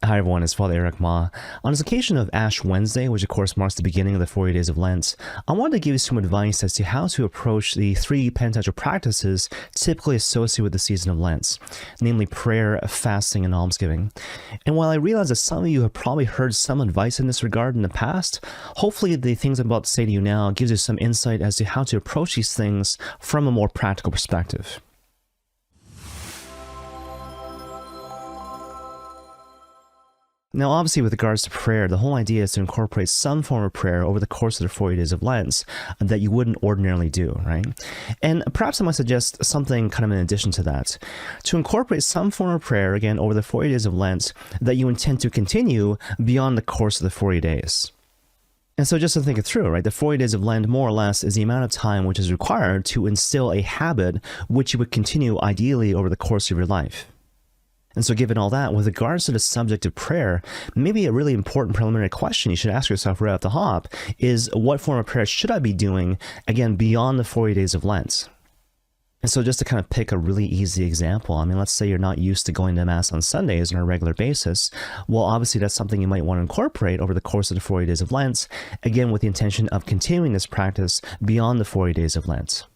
Hi everyone, it's Father Eric Ma. On this occasion of Ash Wednesday, which of course marks the beginning of the 40 days of Lent, I wanted to give you some advice as to how to approach the three penitential practices typically associated with the season of Lent, namely prayer, fasting, and almsgiving. And while I realize that some of you have probably heard some advice in this regard in the past, hopefully the things I'm about to say to you now gives you some insight as to how to approach these things from a more practical perspective. Now, obviously, with regards to prayer, the whole idea is to incorporate some form of prayer over the course of the 40 days of Lent that you wouldn't ordinarily do, right? And perhaps I might suggest something kind of in addition to that. To incorporate some form of prayer, again, over the 40 days of Lent that you intend to continue beyond the course of the 40 days. And so just to think it through, right, the 40 days of Lent more or less is the amount of time which is required to instill a habit which you would continue ideally over the course of your life. And so given all that, with regards to the subject of prayer, maybe a really important preliminary question you should ask yourself right off the hop is, what form of prayer should I be doing, again, beyond the 40 days of Lent? And so just to kind of pick a really easy example, I mean, let's say you're not used to going to Mass on Sundays on a regular basis. Well, obviously that's something you might want to incorporate over the course of the 40 days of Lent, again, with the intention of continuing this practice beyond the 40 days of Lent.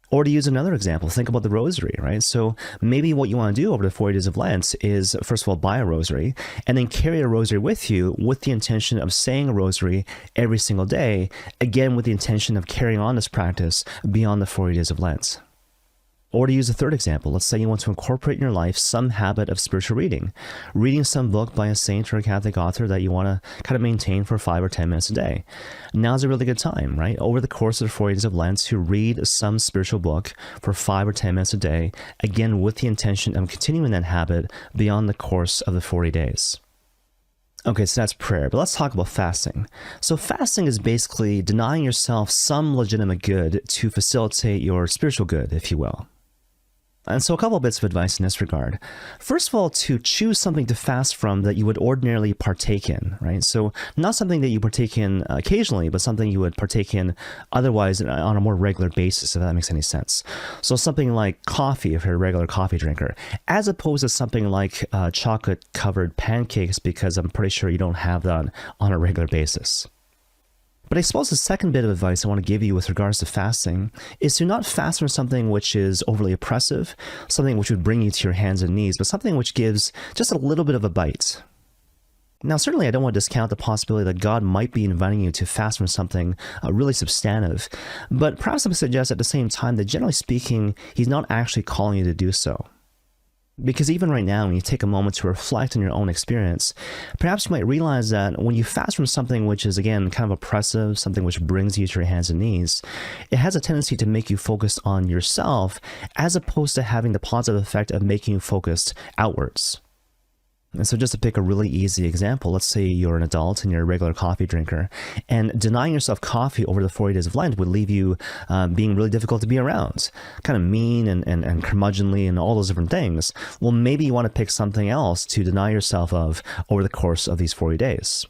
Or to use another example, think about the rosary, right? So maybe what you want to do over the 40 days of Lent is, first of all, buy a rosary, and then carry a rosary with you with the intention of saying a rosary every single day, again with the intention of carrying on this practice beyond the 40 days of Lent. Or to use a third example, let's say you want to incorporate in your life some habit of spiritual reading. Reading some book by a saint or a Catholic author that you want to kind of maintain for 5 or 10 minutes a day. Now's a really good time, right? Over the course of the 40 days of Lent to read some spiritual book for 5 or 10 minutes a day, again with the intention of continuing that habit beyond the course of the 40 days. Okay, so that's prayer, but let's talk about fasting. So fasting is basically denying yourself some legitimate good to facilitate your spiritual good, if you will. And so a couple of bits of advice in this regard. First of all, to choose something to fast from that you would ordinarily partake in, right? So not something that you partake in occasionally, but something you would partake in otherwise on a more regular basis, if that makes any sense. So something like coffee, if you're a regular coffee drinker, as opposed to something like chocolate-covered pancakes, because I'm pretty sure you don't have that on a regular basis. But I suppose the second bit of advice I want to give you with regards to fasting is to not fast from something which is overly oppressive, something which would bring you to your hands and knees, but something which gives just a little bit of a bite. Now, certainly I don't want to discount the possibility that God might be inviting you to fast from something really substantive, but perhaps I would suggest at the same time that generally speaking, He's not actually calling you to do so. Because even right now, when you take a moment to reflect on your own experience, perhaps you might realize that when you fast from something which is, again, kind of oppressive, something which brings you to your hands and knees, it has a tendency to make you focus on yourself as opposed to having the positive effect of making you focused outwards. And so just to pick a really easy example, let's say you're an adult and you're a regular coffee drinker, and denying yourself coffee over the 40 days of Lent would leave you being really difficult to be around, kind of mean and curmudgeonly and all those different things. Well, maybe you want to pick something else to deny yourself of over the course of these 40 days.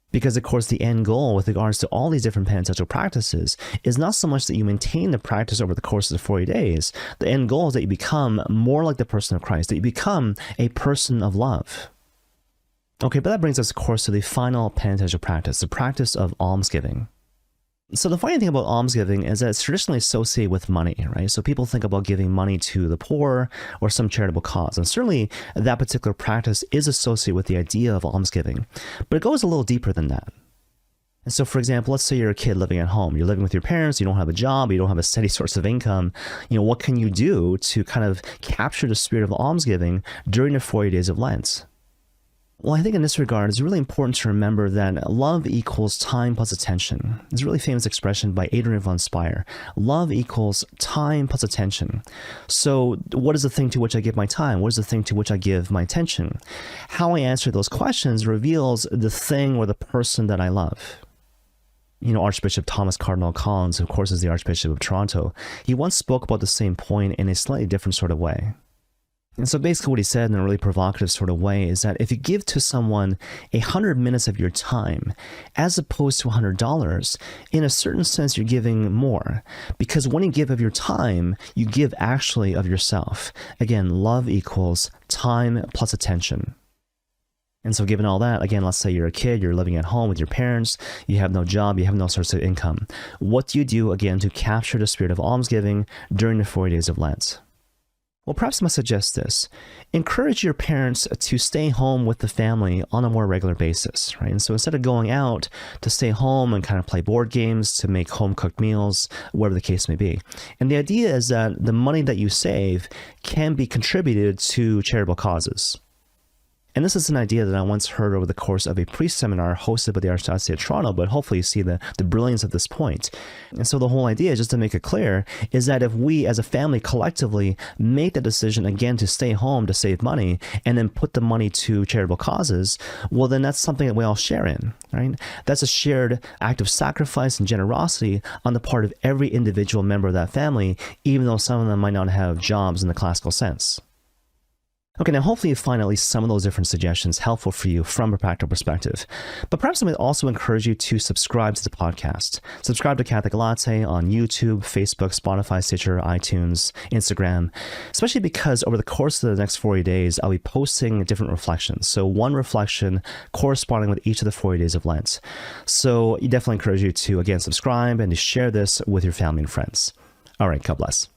Because, of course, the end goal with regards to all these different penitential practices is not so much that you maintain the practice over the course of the 40 days. The end goal is that you become more like the person of Christ, that you become a person of love. Okay, but that brings us, of course, to the final penitential practice, the practice of almsgiving. So the funny thing about almsgiving is that it's traditionally associated with money, right? So people think about giving money to the poor or some charitable cause. And certainly that particular practice is associated with the idea of almsgiving, but it goes a little deeper than that. And so, for example, let's say you're a kid living at home. You're living with your parents, you don't have a job, you don't have a steady source of income. You know, what can you do to kind of capture the spirit of almsgiving during the 40 days of Lent? Well, I think in this regard, it's really important to remember that love equals time plus attention. It's a really famous expression by Adrian von Speyer. Love equals time plus attention. So what is the thing to which I give my time? What is the thing to which I give my attention? How I answer those questions reveals the thing or the person that I love. You know, Archbishop Thomas Cardinal Collins, of course, is the Archbishop of Toronto. He once spoke about the same point in a slightly different sort of way. And so basically what he said in a really provocative sort of way is that if you give to someone 100 minutes of your time, as opposed to $100, in a certain sense, you're giving more. Because when you give of your time, you give actually of yourself. Again, love equals time plus attention. And so given all that, again, let's say you're a kid, you're living at home with your parents, you have no job, you have no source of income. What do you do, again, to capture the spirit of almsgiving during the 40 days of Lent? Well, perhaps I must suggest this. Encourage your parents to stay home with the family on a more regular basis, right? And so instead of going out, to stay home and kind of play board games, to make home-cooked meals, whatever the case may be. And the idea is that the money that you save can be contributed to charitable causes. And this is an idea that I once heard over the course of a priest seminar hosted by the Archdiocese of Toronto, but hopefully you see the brilliance of this point. And so the whole idea, just to make it clear, is that if we as a family collectively make the decision again to stay home to save money and then put the money to charitable causes, well then that's something that we all share in, right? That's a shared act of sacrifice and generosity on the part of every individual member of that family, even though some of them might not have jobs in the classical sense. Okay, now hopefully you find at least some of those different suggestions helpful for you from a practical perspective. But perhaps I might also encourage you to subscribe to the podcast. Subscribe to Catholic Latte on YouTube, Facebook, Spotify, Stitcher, iTunes, Instagram, especially because over the course of the next 40 days, I'll be posting different reflections. So one reflection corresponding with each of the 40 days of Lent. So I definitely encourage you to, again, subscribe and to share this with your family and friends. All right, God bless.